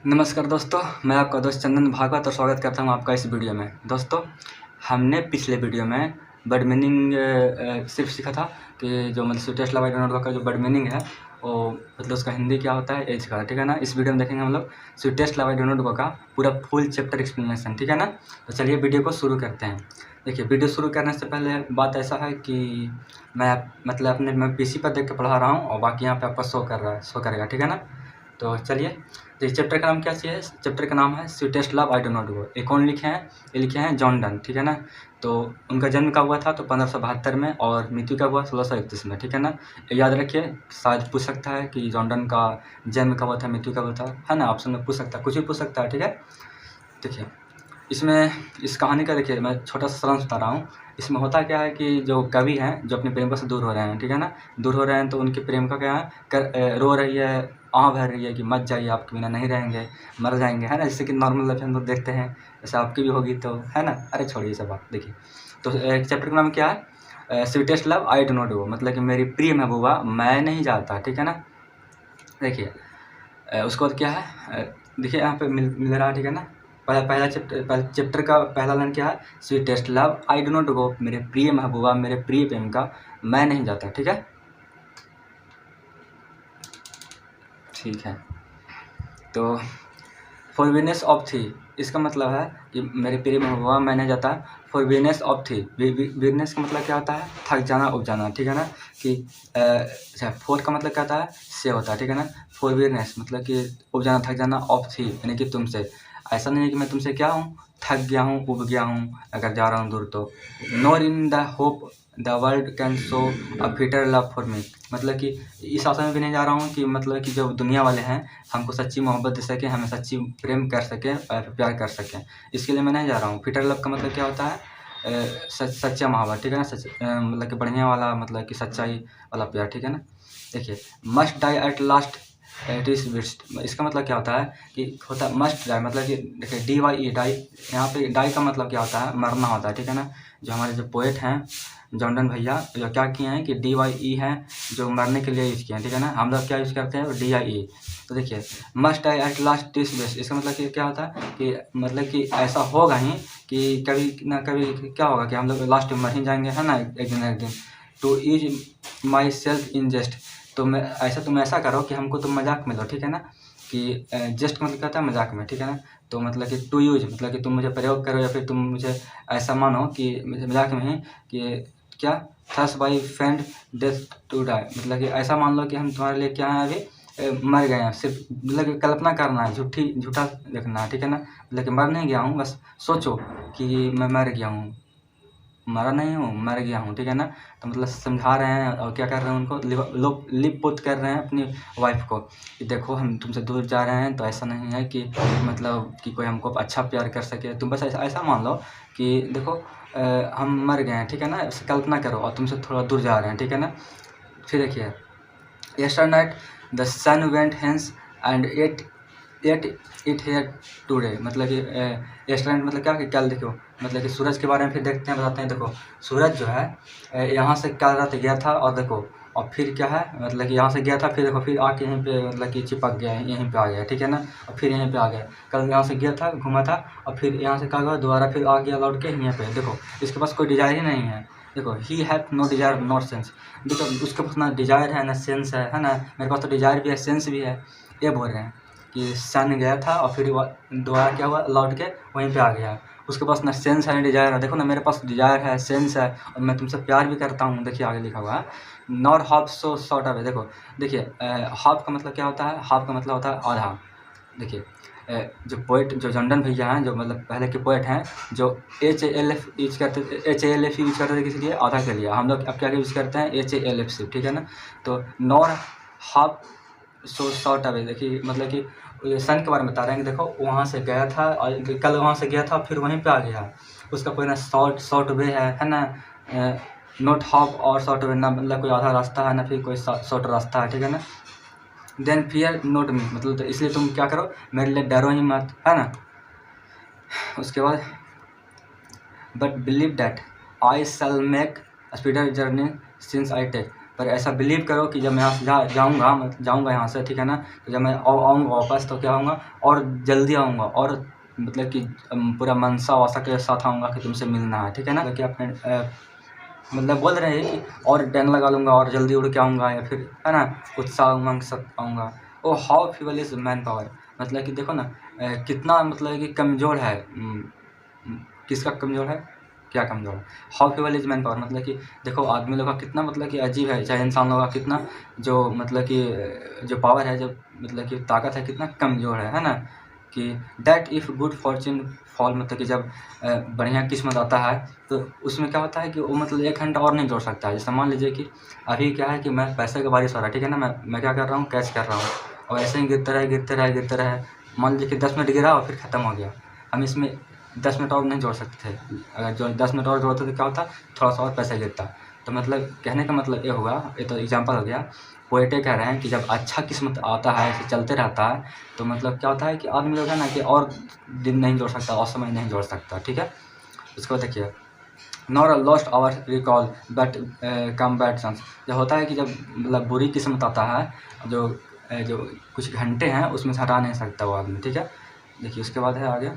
नमस्कार दोस्तों, मैं आपका दोस्त चंदन भागवत और स्वागत करता हूं आपका इस वीडियो में। दोस्तों, हमने पिछले वीडियो में वर्ड मीनिंग सिर्फ सीखा था कि जो मतलब sweetest love I don't know का जो वर्ड मीनिंग है वो मतलब उसका हिंदी क्या होता है ये सीखा था, ठीक है ना। इस वीडियो में देखेंगे हम लोग sweetest love I don't know का पूरा फुल चैप्टर एक्सप्लेनेशन, ठीक है ना। तो चलिए वीडियो को शुरू करते हैं। देखिए, वीडियो शुरू करने से पहले बात ऐसा है कि मैं PC पर देख के पढ़ा रहा हूँ और बाकी यहाँ पे आपका शो करेगा, ठीक है ना। तो चलिए, तो इस चैप्टर का नाम क्या है? चैप्टर का नाम है sweetest love I don't know. ये कौन लिखे हैं? ये लिखे हैं जॉन डन, ठीक है ना। तो उनका जन्म कब हुआ था? तो 1572 में, और मृत्यु कब हुआ? 1631 में, ठीक है ना। ये याद रखिए, शायद पूछ सकता है कि जॉन डन का जन्म कब हुआ था, मृत्यु कब हुआ था, है ना। ऑप्शन में पूछ सकता है, कुछ भी पूछ सकता है, ठीक है। देखिए, इसमें इस कहानी का देखिए मैं छोटा सा सारांश बता रहा हूँ। इसमें होता क्या है कि जो कवि हैं जो अपने प्रेमिका से दूर हो रहे हैं, ठीक है ना, दूर हो रहे हैं, तो उनकी प्रेमिका क्या है रो रही है, आह भर रही है कि मत जाइए, आपके बिना नहीं रहेंगे, मर जाएंगे, है ना। जैसे कि नॉर्मल लाइफ हम लोग देखते हैं, जैसे आपकी भी होगी, तो है ना। अरे छोड़िए सब बात। देखिए, तो चैप्टर का नाम क्या है? Sweetest love I do not go, मतलब कि मेरी प्रिय महबूबा मैं नहीं जाता, ठीक है ना। देखिए, उसके बाद क्या है, देखिए यहाँ पे मिल रहा है, ठीक है ना। पहला चैप्टर का पहला लाइन क्या है? Sweetest love I do not go, मेरे प्रिय महबूबा, मेरे प्रिय प्रेमिका मैं नहीं जाता, ठीक है। ठीक है, तो फॉरबिनेस ऑफ थी, इसका मतलब है कि मेरे प्रिय महबूबा मैं नहीं जाता। फॉरबिनेस ऑफ थी, वीरनेस का मतलब क्या होता है? थक जाना, उब जाना, ठीक है ना। कि अच्छा, फोर का मतलब क्या होता है? से होता है, ठीक है ना। फॉरबिनेस मतलब कि उब जाना, थक जाना, ऑफ थी यानी कि तुमसे। ऐसा नहीं है कि मैं तुमसे क्या हूँ, थक गया हूँ, उब गया हूँ अगर जा रहा हूँ दूर तो। Nor in the hope the world can show a fitter love for me, मतलब कि इस आशा में भी नहीं जा रहा हूँ कि मतलब कि जो दुनिया वाले हैं हमको सच्ची मोहब्बत दे सकें, हमें सच्ची प्रेम कर सकें, प्यार कर सकें, इसके लिए मैं नहीं जा रहा हूँ। फिटर लव का मतलब क्या होता है? सच्चा मोहब्बत, ठीक है ना। मतलब कि बढ़िया वाला, मतलब कि सच्चाई वाला प्यार, ठीक है ना। देखिए, must die at last at is best, इसका मतलब क्या होता है कि होता है मस्ट डाई, मतलब कि देखिए DYE डाई, यहाँ पे डाई का मतलब क्या होता है? मरना होता है, ठीक है ना। जो हमारे जो पोएट हैं जॉन डन भैया, जो क्या किए हैं कि DYE है जो मरने के लिए यूज़ किए हैं, ठीक है ना। हम लोग क्या यूज़ करते हैं? DIE। तो देखिए, must die at last is best, इसका मतलब कि क्या होता है कि मतलब कि ऐसा होगा ही कि कभी ना कभी क्या होगा कि हम लोग लास्ट में मर ही जाएंगे, है ना, एक दिन ना एक दिन। To use myself in jest, तो तुम ऐसा करो कि हमको तुम मजाक में लो, ठीक है ना। कि जेस्ट का मतलब क्या होता है? मजाक में, ठीक है ना। तो मतलब कि टू यूज मतलब कि तुम मुझे प्रयोग करो, या फिर तुम मुझे ऐसा मानो कि मजाक में ही कि क्या, thus by friend death to die, मतलब कि ऐसा मान लो कि हम तुम्हारे लिए क्या है, अभी मर गए हैं, सिर्फ मतलब कि कल्पना करना है, झूठा देखना है, ठीक है ना। मतलब कि मर नहीं गया हूँ, बस सोचो कि मैं मर गया हूँ, मरा नहीं हूँ, मर गया हूँ, ठीक है ना। तो मतलब समझा रहे हैं और क्या कर रहे हैं, उनको लोग लिप पुत कर रहे हैं अपनी वाइफ को कि देखो हम तुमसे दूर जा रहे हैं, तो ऐसा नहीं है कि मतलब कि कोई हमको अच्छा प्यार कर सके, तुम बस ऐसा मान लो कि देखो हम मर गए हैं, ठीक है ना। कल्पना करो और तुमसे थोड़ा दूर जा रहे हैं, ठीक है ना। फिर देखिए, yester night the sun went hence and at it here today, मतलब कि यस्टर मतलब क्या कि कल। देखो, मतलब कि सूरज के बारे में फिर देखते हैं, बताते हैं। देखो, सूरज जो है यहाँ से कल रात गया था, और देखो और फिर क्या है, मतलब कि यहाँ से गया था, फिर देखो फिर आके यहीं पे मतलब कि चिपक गया, यहीं पे आ गया, ठीक है ना। और फिर यहीं पे आ गया, कल यहाँ से गया था, घूमा था, और फिर यहाँ से क्या हुआ, दोबारा फिर आ गया लौट के यहीं पे। देखो, इसके पास कोई डिजायर ही नहीं है। देखो, he have no desire not sense, देखो उसके पास ना डिजायर है ना सेंस है ना। मेरे पास तो डिजायर भी है, सेंस भी है। ये बोल रहे हैं कि सन गया था और फिर दोबारा क्या हुआ, लौट के वहीं पे आ गया। उसके पास ना सेंस है ना डिजायर है। देखो ना, मेरे पास डिजायर है, सेंस है, और मैं तुमसे प्यार भी करता हूँ। देखिए आगे लिखा हुआ है, nor half so short away. देखिए, हाफ का मतलब क्या होता है? हाफ का मतलब होता है आधा। देखिए, जो पोइट जो जॉन डन भैया हैं, जो मतलब पहले के पोइट हैं, जो HALF यूज करते थे, HALF यूज करते थे किसी लिए? आधा के लिए। हम लोग अब क्या यूज़ करते हैं? HALF सिर्फ, ठीक है ना। तो nor half so short away, देखिए मतलब कि ये सन के बारे में बता रहे हैं कि देखो वहाँ से गया था, और कल वहाँ से गया था, फिर वहीं पे आ गया। उसका कोई ना शॉर्ट वे है ना, नॉट हाफ और शॉर्ट वे, ना मतलब कोई आधा रास्ता है, ना फिर कोई शॉर्ट रास्ता है, ठीक है ना। देन फियर नॉट मी, मतलब तो इसलिए तुम क्या करो, मेरे लिए डरो ही मत, है ना। उसके बाद, but believe that I shall make speedier journey since I take, पर ऐसा बिलीव करो कि जब मैं यहाँ से जाऊँगा यहाँ से, ठीक है ना, तो जब मैं आऊँगा वापस तो क्या आऊँगा और जल्दी आऊँगा, और मतलब कि पूरा मनसा वसा के साथ आऊँगा कि तुमसे मिलना है, ठीक है ना। कि अपने मतलब बोल रहे हैं कि और डंग लगा लूँगा और जल्दी उड़ के आऊँगा, या फिर है ना उत्साह उमंग के साथ आऊँगा। Oh how feeble is man power, मतलब कि देखो ना कितना मतलब कि कमज़ोर है। किसका कमज़ोर है, क्या कमज़ोर है? How feeble is man power, मतलब कि देखो आदमी लोग का कितना मतलब कि अजीब है, चाहे इंसान लोग का कितना जो मतलब कि जो पावर है, जो मतलब कि ताकत है, कितना कमज़ोर है ना। कि that if good Fortune fall, मतलब कि जब बढ़िया किस्मत आता है तो उसमें क्या होता है कि वो मतलब 1 घंटा और नहीं जोड़ सकता है। जैसे मान लीजिए कि अभी क्या है कि मैं पैसे का बारिश हो रहा है, ठीक है ना, मैं क्या कर रहा हूँ, कैच कर रहा हूँ, और ऐसे ही गिरते रहे। मान लीजिए कि 10 मिनट गिरा और फिर ख़त्म हो गया। हम इसमें 10 मिनट और नहीं जोड़ सकते थे। अगर जो 10 मिनट और जोड़ते तो क्या होता, थोड़ा सा और पैसा गिरता। तो मतलब कहने का मतलब ये हुआ, ये तो एग्जाम्पल हो गया। पोएट ये कह रहे हैं कि जब अच्छा किस्मत आता है, ऐसे चलते रहता है, तो मतलब क्या होता है कि आदमी लोग है ना कि और दिन नहीं जोड़ सकता और समय नहीं जोड़ सकता, ठीक है। उसको देखिए, nor a lost hour recall but come bad chance. जब होता है कि जब मतलब बुरी किस्मत आता है, जो कुछ घंटे हैं उसमें से हटा नहीं सकता वो आदमी, ठीक है। देखिए उसके बाद है आगे,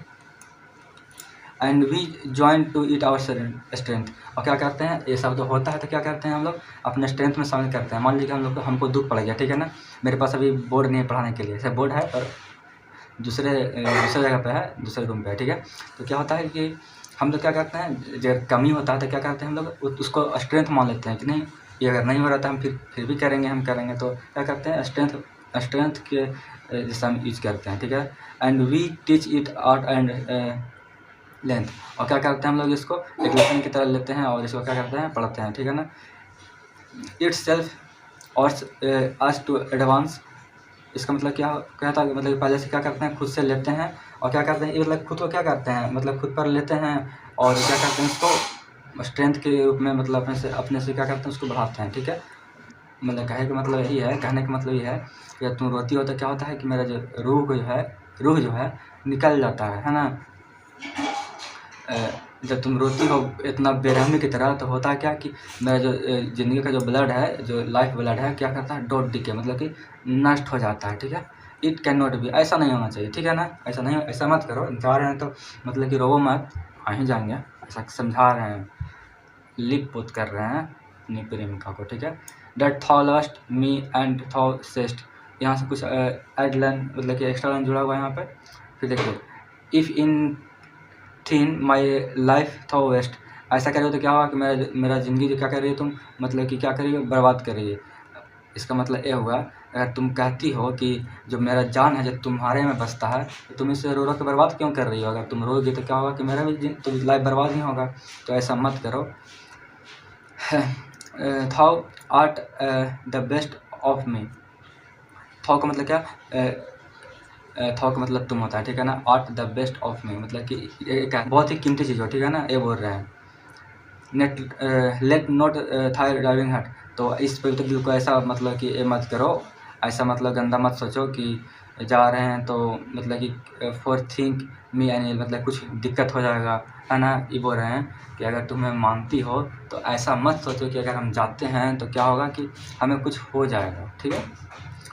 and we join to it our strength. और क्या करते हैं, ये सब तो होता है तो क्या करते हैं हम लोग अपने स्ट्रेंथ में शामिल करते हैं। मान लीजिए कि हम लोग को हमको दुख पड़ गया, ठीक है ना, मेरे पास अभी बोर्ड नहीं है पढ़ाने के लिए, ऐसा बोर्ड है पर दूसरे जगह पे है, दूसरे रूम पे है, ठीक है। तो क्या होता है कि हम लोग क्या करते हैं, जब कमी होता है तो क्या करते हैं हम लोग उसको स्ट्रेंथ मान लेते हैं कि नहीं, ये अगर नहीं हो रहा था हम फिर भी करेंगे, हम करेंगे। तो क्या करते हैं, स्ट्रेंथ के जैसे हम यूज करते हैं, ठीक है। And we teach it art and length. और क्या करते हैं हम लोग इसको एक लेसन की तरह लेते हैं और इसको क्या करते हैं, पढ़ते हैं, ठीक है ना। इट्स सेल्फ और अस टू एडवांस, इसका मतलब क्या कहता है, मतलब पहले से क्या करते हैं, खुद से लेते हैं और क्या करते हैं, ये मतलब खुद को क्या करते हैं, मतलब खुद पर लेते हैं और क्या करते हैं, इसको स्ट्रेंथ के रूप में मतलब अपने से क्या करते हैं, उसको बढ़ाते हैं, ठीक है। मतलब कहने का मतलब यही है कि जब तुम रोती हो तो क्या होता है कि मेरा जो रूह जो है निकल जाता है ना। जब तुम रोती हो इतना बेरहमी की तरह, तो होता है क्या कि मेरा जो ज़िंदगी का जो ब्लड है, जो लाइफ ब्लड है, क्या करता है, डॉट डिके, मतलब कि नष्ट हो जाता है, ठीक है। इट कैन नॉट बी, ऐसा नहीं होना चाहिए, ठीक है ना। ऐसा मत करो, जा रहे हैं तो मतलब कि रोवो मत, आ ही जाएंगे, ऐसा समझा रहे हैं, लिप पोत कर रहे हैं अपनी प्रेमिका को, ठीक है। That thou last me and thou sayest, यहाँ से कुछ एडलन मतलब कि एक्स्ट्रा लाइन जुड़ा हुआ है यहाँ पे। फिर देखिए, if in thin my life था वेस्ट, ऐसा कर रहे हो तो क्या होगा कि मेरा ज़िंदगी जो क्या कर रही है तुम, मतलब कि क्या कर रही हो, बर्बाद कर रही है। इसका मतलब ये होगा, अगर तुम कहती हो कि जो मेरा जान है जो तुम्हारे में बसता है, तो तुम इसे रो के बर्बाद क्यों कर रही हो। अगर तुम रोगी तो क्या होगा कि मेरा भी तो लाइफ बर्बाद ही होगा। तो ऐसा मत करो। Thou art the best of me, thou का मतलब क्या, थॉ का मतलब तुम होता है, ठीक है ना। आर्ट द बेस्ट ऑफ मी, मतलब कि एक बहुत ही कीमती चीज़ हो, ठीक है ना, ये बोल रहे हैं। लेट नॉट थाई ड्राइविंग हट, तो इस पवित्र दिल को ऐसा मतलब कि ये मत करो, ऐसा मतलब गंदा मत सोचो कि जा रहे हैं तो मतलब कि फॉर थिंक मी एनी, मतलब कुछ दिक्कत हो जाएगा, है ना। ये बोल रहे हैं कि अगर तुम्हें मानती हो तो ऐसा मत सोचो कि अगर हम जाते हैं तो क्या होगा कि हमें कुछ हो जाएगा, ठीक है।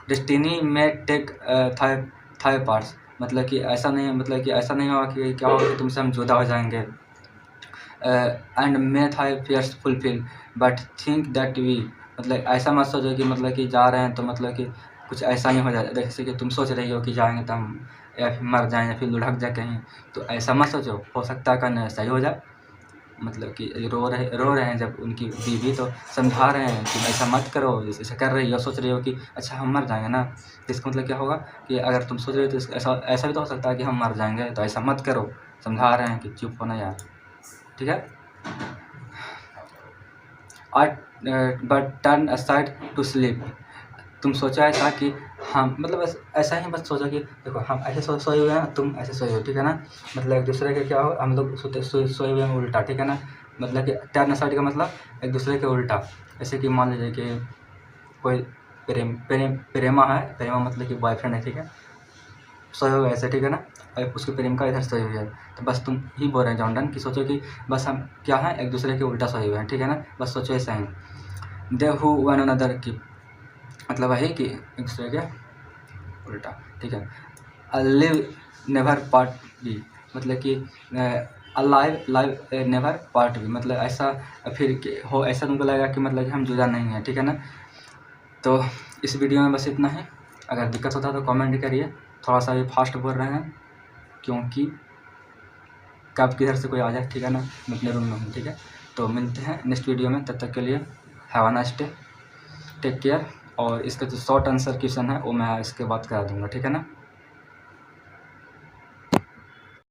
डेस्टिनी में टेक थाई पार्ट्स, मतलब कि ऐसा नहीं होगा कि क्या होगा कि तुमसे हम जुदा हो जाएंगे। And may thy fears fulfil but think that we, मतलब ऐसा मत सोचो कि मतलब कि जा रहे हैं तो मतलब कि कुछ ऐसा ही हो जाए, जैसे कि तुम सोच रही हो कि जाएंगे तो हम या फिर मर जाएँ या फिर लुढ़क जाए कहीं, तो ऐसा मत सोचो, हो सकता है कहीं सही हो जाए। मतलब कि रो रहे हैं जब उनकी बीवी, तो समझा रहे हैं कि ऐसा मत करो, ऐसा कर रही हो, सोच रही हो कि अच्छा हम मर जाएंगे ना, तो इसका मतलब क्या होगा कि अगर तुम सोच रहे हो तो ऐसा भी तो हो सकता है कि हम मर जाएंगे, तो ऐसा मत करो, समझा रहे हैं कि चुप होना यार, ठीक है। But turn aside to sleep, तुम सोचा ऐसा कि हम मतलब ऐसा ही मत सोचो कि देखो हम ऐसे सोए हुए हैं, तुम ऐसे सोए हो, ठीक है ना। मतलब एक दूसरे के क्या हो, हम लोग सोए हुए हैं उल्टा, ठीक है ना। मतलब कि टर्न असाइड का मतलब एक दूसरे के उल्टा। जैसे कि मान लीजिए कि कोई प्रेमा है, प्रेमा मतलब कि बॉयफ्रेंड है, ठीक है, सोए हुए ऐसे, ठीक है ना, और उसकी प्रेमिका इधर सोई हुई है। तो बस तुम ही बोल रहे हैं जॉनडन कि सोचो कि बस हम क्या है, एक दूसरे के उल्टा सोए हुए हैं, ठीक है ना, बस सोचो ऐसा ही। दे हु वन अनदर की मतलब है कि एक दूसरे के उल्टा, ठीक है। लिव नेवर पार्ट बी मतलब कि alive live never part be मतलब ऐसा फिर हो ऐसा तुमको लगेगा कि मतलब कि हम जुदा नहीं हैं, ठीक है ना। तो इस वीडियो में बस इतना ही। अगर दिक्कत होता है तो कमेंट करिए। थोड़ा सा भी फास्ट बोल रहे हैं क्योंकि कब किधर से कोई आ जाए, ठीक है ना। मैं अपने रूम में हूँ, ठीक है। तो मिलते हैं नेक्स्ट वीडियो में, तब तक के लिए have a nice day, take care. और इसका जो शॉर्ट आंसर क्वेश्चन है वो मैं इसके बाद करा दूँगा, ठीक है ना।